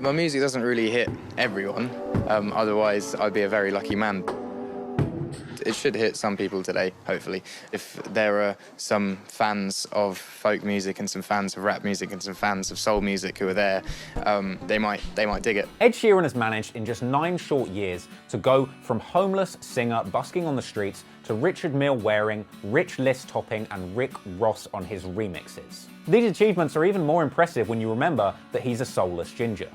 My music doesn't really hit everyone, otherwise I'd be a very lucky man. It should hit some people today, hopefully. If there are some fans of folk music and some fans of rap music and some fans of soul music who are there, they might dig it. Ed Sheeran has managed in just 9 short years to go from homeless singer busking on the streets to Richard Mille wearing, rich list topping and Rick Ross on his remixes. These achievements are even more impressive when you remember that he's a soulless ginger.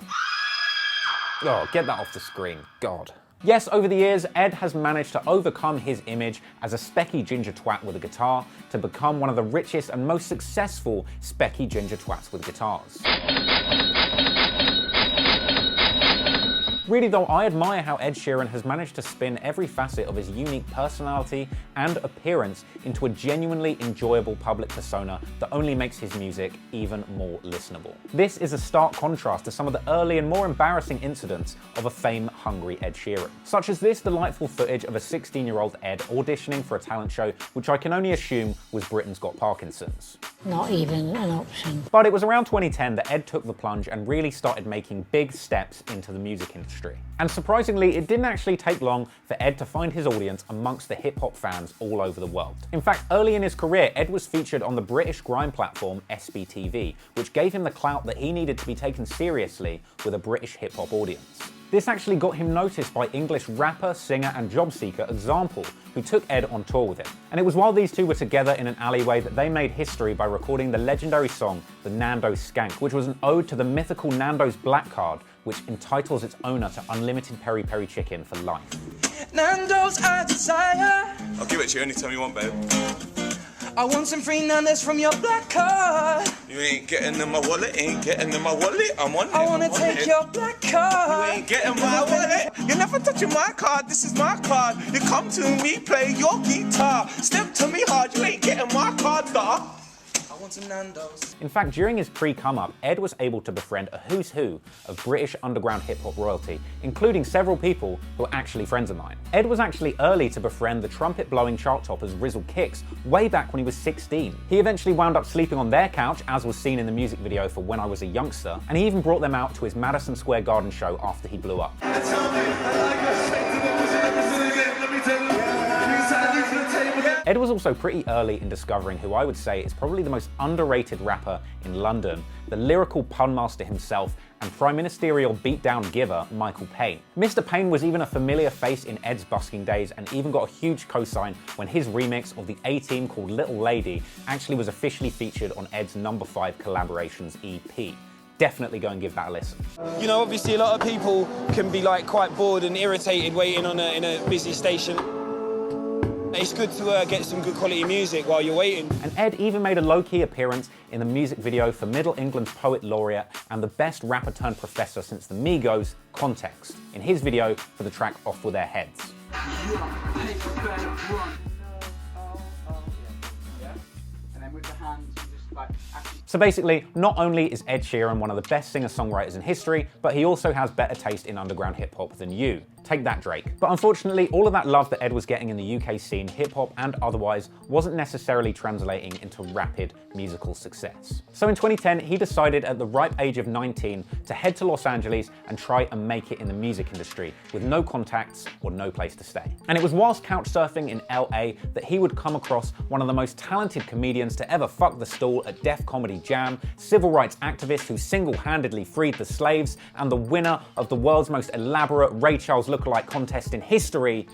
Oh, get that off the screen, God. Yes, over the years, Ed has managed to overcome his image as a specky ginger twat with a guitar to become one of the richest and most successful specky ginger twats with guitars. Really though, I admire how Ed Sheeran has managed to spin every facet of his unique personality and appearance into a genuinely enjoyable public persona that only makes his music even more listenable. This is a stark contrast to some of the early and more embarrassing incidents of a fame-hungry Ed Sheeran, such as this delightful footage of a 16-year-old Ed auditioning for a talent show, which I can only assume was Britain's Got Parkinson's. Not even an option. But it was around 2010 that Ed took the plunge and really started making big steps into the music industry. And surprisingly, it didn't actually take long for Ed to find his audience amongst the hip-hop fans all over the world. In fact, early in his career, Ed was featured on the British grime platform SBTV, which gave him the clout that he needed to be taken seriously with a British hip-hop audience. This actually got him noticed by English rapper, singer and job seeker Example, who took Ed on tour with him. And it was while these two were together in an alleyway that they made history by recording the legendary song, The Nando's Skank, which was an ode to the mythical Nando's Black Card, which entitles its owner to unlimited peri peri chicken for life. Nando's I desire. I'll give it to you anytime you want, babe. I want some free Nando's from your black card. You ain't getting in my wallet, ain't getting in my wallet. I'm on it. I wanna take your black card. You ain't getting my wallet. You're never touching my card, this is my card. You come to me, play your guitar. Step to me hard, you ain't getting my card, dawg. I want some Nando's. In fact, during his pre-come up, Ed was able to befriend a who's who of British underground hip-hop royalty, including several people who are actually friends of mine. Ed was actually early to befriend the trumpet-blowing chart toppers Rizzle Kicks way back when he was 16. He eventually wound up sleeping on their couch, as was seen in the music video for When I Was a Youngster, and he even brought them out to his Madison Square Garden show after he blew up. Ed was also pretty early in discovering who I would say is probably the most underrated rapper in London, the lyrical pun master himself and prime ministerial beatdown giver, Michael Payne. Mr. Payne was even a familiar face in Ed's busking days and even got a huge cosign when his remix of the A-Team called Little Lady actually was officially featured on Ed's #5 Collaborations EP. Definitely go and give that a listen. You know, obviously a lot of people can be like quite bored and irritated waiting in a busy station. It's good to get some good quality music while you're waiting. And Ed even made a low-key appearance in the music video for Middle England's Poet Laureate and the best rapper turned professor since the Migos, Context, in his video for the track Off With Their Heads. So basically, not only is Ed Sheeran one of the best singer-songwriters in history, but he also has better taste in underground hip-hop than you. Take that, Drake. But unfortunately, all of that love that Ed was getting in the UK scene, hip-hop and otherwise, wasn't necessarily translating into rapid musical success. So in 2010, he decided at the ripe age of 19 to head to Los Angeles and try and make it in the music industry with no contacts or no place to stay. And it was whilst couch surfing in LA that he would come across one of the most talented comedians to ever fuck the stool at Def Comedy Jam, civil rights activist who single-handedly freed the slaves, and the winner of the world's most elaborate Ray Charles lookalike contest in history,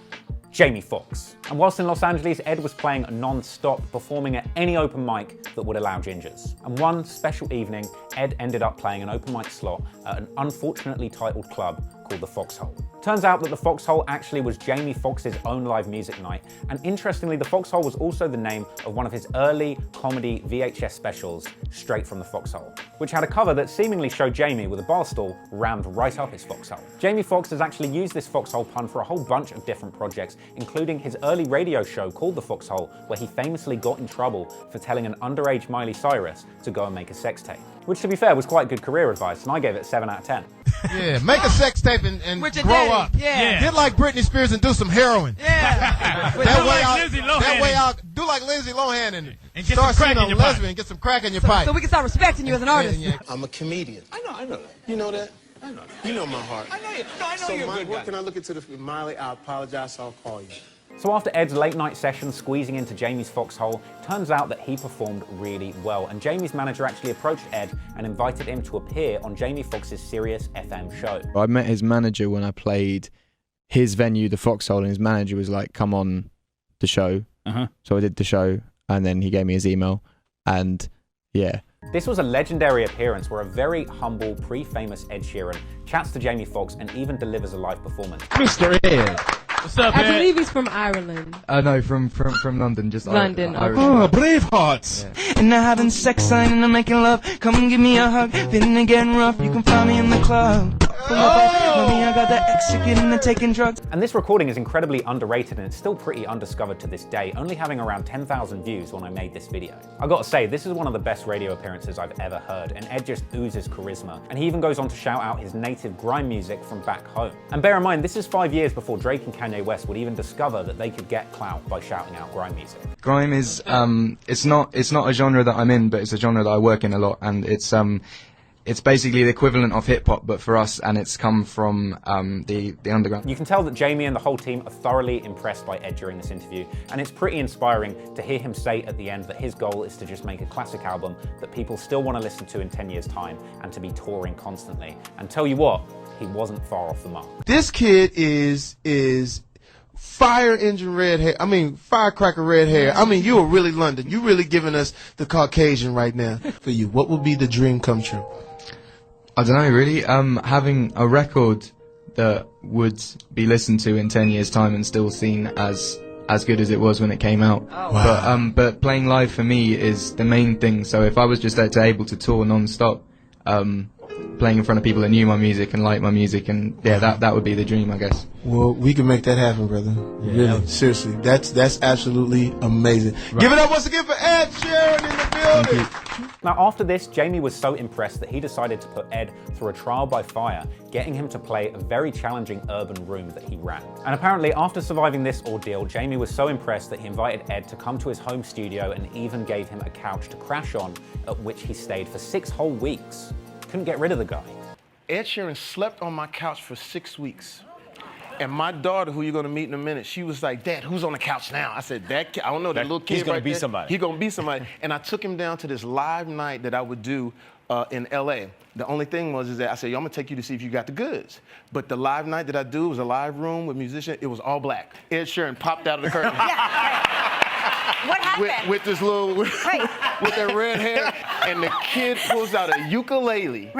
Jamie Foxx. And whilst in Los Angeles, Ed was playing non-stop, performing at any open mic that would allow gingers. And one special evening, Ed ended up playing an open mic slot at an unfortunately titled club called the Foxhole. Turns out that the Foxhole actually was Jamie Foxx's own live music night, and interestingly, the Foxhole was also the name of one of his early comedy VHS specials, Straight from the Foxhole, which had a cover that seemingly showed Jamie with a bar stool rammed right up his foxhole. Jamie Foxx has actually used this foxhole pun for a whole bunch of different projects, including his early radio show called The Foxhole, where he famously got in trouble for telling an underage Miley Cyrus to go and make a sex tape. Which, to be fair, was quite good career advice, and I gave it 7 out of 10. Yeah, make a sex tape and grow up. Yeah. Get like Britney Spears and do some heroin. Yeah. that way I'll do like Lindsay Lohan and get start some crack seeing in a your lesbian and get some crack in your pipe. So we can start respecting you as an artist. Yeah. I'm a comedian. I know that. You know that? I know. You know my heart. I know you. No, I know So, you're a Mike, good what guy. can I look into the Miley? I apologize. I'll call you. So after Ed's late night session squeezing into Jamie's foxhole, turns out that he performed really well, and Jamie's manager actually approached Ed and invited him to appear on Jamie Foxx's Sirius FM show. I met his manager when I played his venue, the Foxhole, and his manager was like, come on the show. So I did the show, and then he gave me his email, and yeah. This was a legendary appearance where a very humble, pre-famous Ed Sheeran chats to Jamie Foxx and even delivers a live performance. Mr. Ed. What's up, I believe he's from Ireland. No, from London, just London. Irish. Oh, Bravehearts. Yeah. And I'm having sex, I'm making love. Come and give me a hug. Feeling and getting rough. You can find me in the club. Mommy, I got the execute and taking drugs. And this recording is incredibly underrated and it's still pretty undiscovered to this day, only having around 10,000 views when I made this video. I gotta say, this is one of the best radio appearances I've ever heard, and Ed just oozes charisma, and he even goes on to shout out his native grime music from back home. And bear in mind, this is 5 years before Drake and Kanye West would even discover that they could get clout by shouting out grime music. Grime is it's not a genre that I'm in, but it's a genre that I work in a lot, and it's basically the equivalent of hip hop, but for us, and it's come from the underground. You can tell that Jamie and the whole team are thoroughly impressed by Ed during this interview, and it's pretty inspiring to hear him say at the end that his goal is to just make a classic album that people still want to listen to in 10 years' time, and to be touring constantly. And tell you what, he wasn't far off the mark. This kid is fire engine red hair. I mean, firecracker red hair. I mean, you are really London. You really giving us the Caucasian right now. For you, what would be the dream come true? I don't know, really. Having a record that would be listened to in 10 years' time and still seen as good as it was when it came out. Oh, wow. But playing live for me is the main thing. So if I was just able to tour non-stop, playing in front of people that knew my music and liked my music, and yeah, that would be the dream, I guess. Well, we can make that happen, brother. Yeah. Really, seriously, that's absolutely amazing. Right. Give it up once again for Ed Sheeran in the building. Now after this, Jamie was so impressed that he decided to put Ed through a trial by fire, getting him to play a very challenging urban room that he ran. And apparently after surviving this ordeal, Jamie was so impressed that he invited Ed to come to his home studio and even gave him a couch to crash on, at which he stayed for 6 whole weeks. Couldn't get rid of the guy. Ed Sheeran slept on my couch for 6 weeks. And my daughter, who you're going to meet in a minute, she was like, Dad, who's on the couch now? I said, that kid, I don't know, that little kid he's gonna right be there. somebody. He's going to be somebody. And I took him down to this live night that I would do in L.A. The only thing was that I said, yo, I'm going to take you to see if you got the goods. But the live night that I do was a live room with musicians. It was all black. Ed Sheeran popped out of the curtain. What happened? With this little, with that red hair, and the kid pulls out a ukulele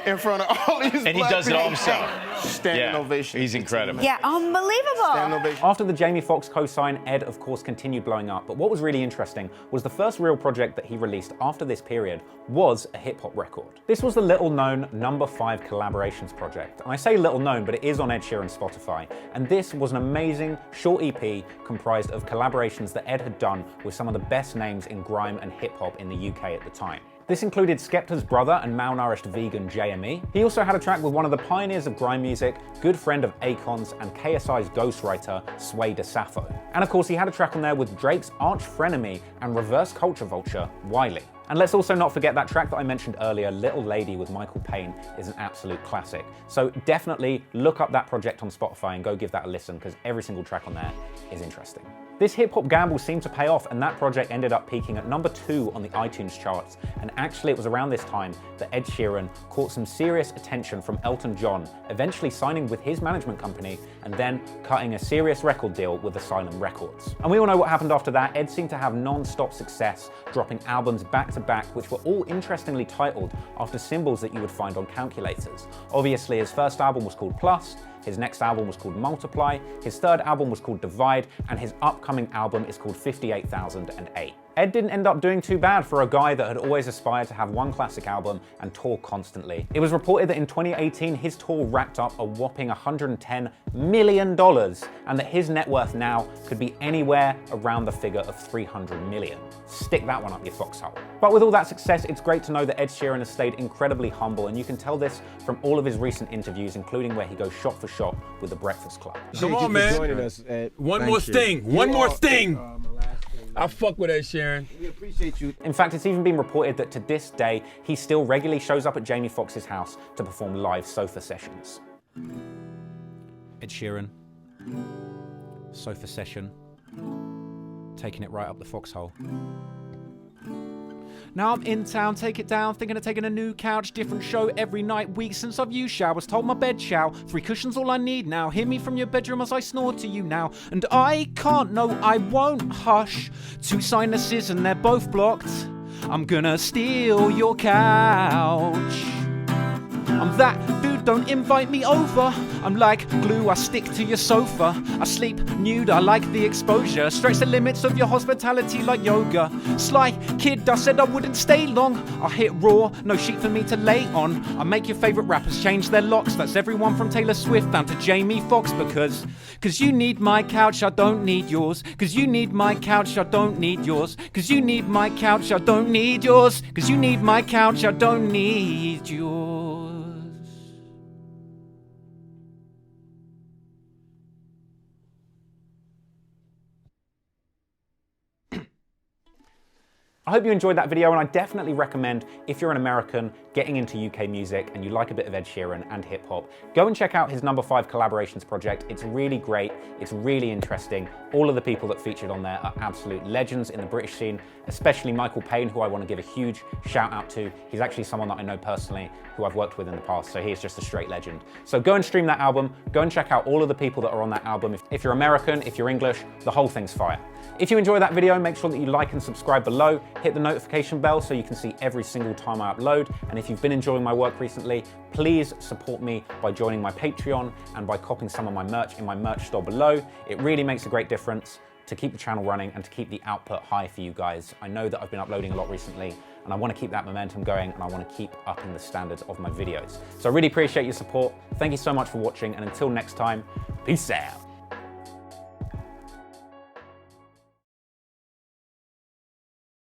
in front of all these and he black does it all people. himself. Standing ovation. He's incredible. Yeah, unbelievable. Standing ovation. After the Jamie Foxx co-sign, Ed of course continued blowing up, but what was really interesting was the first real project that he released after this period was a hip-hop record. This was the little-known number 5 collaborations project, and I say little known, but it is on Ed Sheeran's Spotify, and this was an amazing short EP comprised of collaborations that Ed had done with some of the best names in grime and hip-hop in the UK at the time. This included Skepta's brother and malnourished vegan JME. He also had a track with one of the pioneers of grime music, good friend of Akon's and KSI's ghostwriter, Sway DeSappho. And of course he had a track on there with Drake's arch frenemy and reverse culture vulture, Wiley. And let's also not forget that track that I mentioned earlier, Little Lady with Michael Payne, is an absolute classic. So definitely look up that project on Spotify and go give that a listen, because every single track on there is interesting. This hip-hop gamble seemed to pay off, and that project ended up peaking at number 2 on the iTunes charts, and actually it was around this time that Ed Sheeran caught some serious attention from Elton John, eventually signing with his management company and then cutting a serious record deal with Asylum Records. And we all know what happened after that. Ed seemed to have non-stop success, dropping albums back to back, which were all interestingly titled after symbols that you would find on calculators. Obviously his first album was called Plus, his next album was called Multiply, his third album was called Divide, and his upcoming album is called 58,008. Ed didn't end up doing too bad for a guy that had always aspired to have one classic album and tour constantly. It was reported that in 2018 his tour racked up a whopping $110 million, and that his net worth now could be anywhere around the figure of 300 million. Stick that one up your foxhole. But with all that success, it's great to know that Ed Sheeran has stayed incredibly humble, and you can tell this from all of his recent interviews, including where he goes shot for shot with The Breakfast Club. Come on, man. One more sting. I fuck with Ed Sheeran. We appreciate you. In fact, it's even been reported that to this day, he still regularly shows up at Jamie Foxx's house to perform live sofa sessions. Ed Sheeran, sofa session, taking it right up the foxhole. Now I'm in town, take it down, thinking of taking a new couch, different show every night, week since I've used showers, told my bed chow, 3 cushions all I need now, hear me from your bedroom as I snore to you now, and I can't, no I won't hush, 2 sinuses and they're both blocked, I'm gonna steal your couch. I'm that dude, don't invite me over. I'm like glue, I stick to your sofa. I sleep nude, I like the exposure. Stretch the limits of your hospitality like yoga. Sly kid, I said I wouldn't stay long. I hit raw, no sheet for me to lay on. I make your favorite rappers change their locks. That's everyone from Taylor Swift down to Jamie Foxx. Cause you need my couch, I don't need yours. Cause you need my couch, I don't need yours. Cause you need my couch, I don't need yours. Cause you need my couch, I don't need yours. I hope you enjoyed that video, and I definitely recommend, if you're an American getting into UK music and you like a bit of Ed Sheeran and hip hop, go and check out his No. 5 Collaborations project. It's really great, it's really interesting. All of the people that featured on there are absolute legends in the British scene, especially Michael Payne, who I want to give a huge shout out to. He's actually someone that I know personally, who I've worked with in the past, so he is just a straight legend. So go and stream that album, go and check out all of the people that are on that album. If you're American, if you're English, the whole thing's fire. If you enjoy that video, make sure that you like and subscribe below, hit the notification bell so you can see every single time I upload. And if you've been enjoying my work recently, please support me by joining my Patreon and by copying some of my merch in my merch store below. It really makes a great difference to keep the channel running and to keep the output high for you guys. I know that I've been uploading a lot recently and I want to keep that momentum going and I want to keep upping the standards of my videos. So I really appreciate your support. Thank you so much for watching, and until next time, peace out.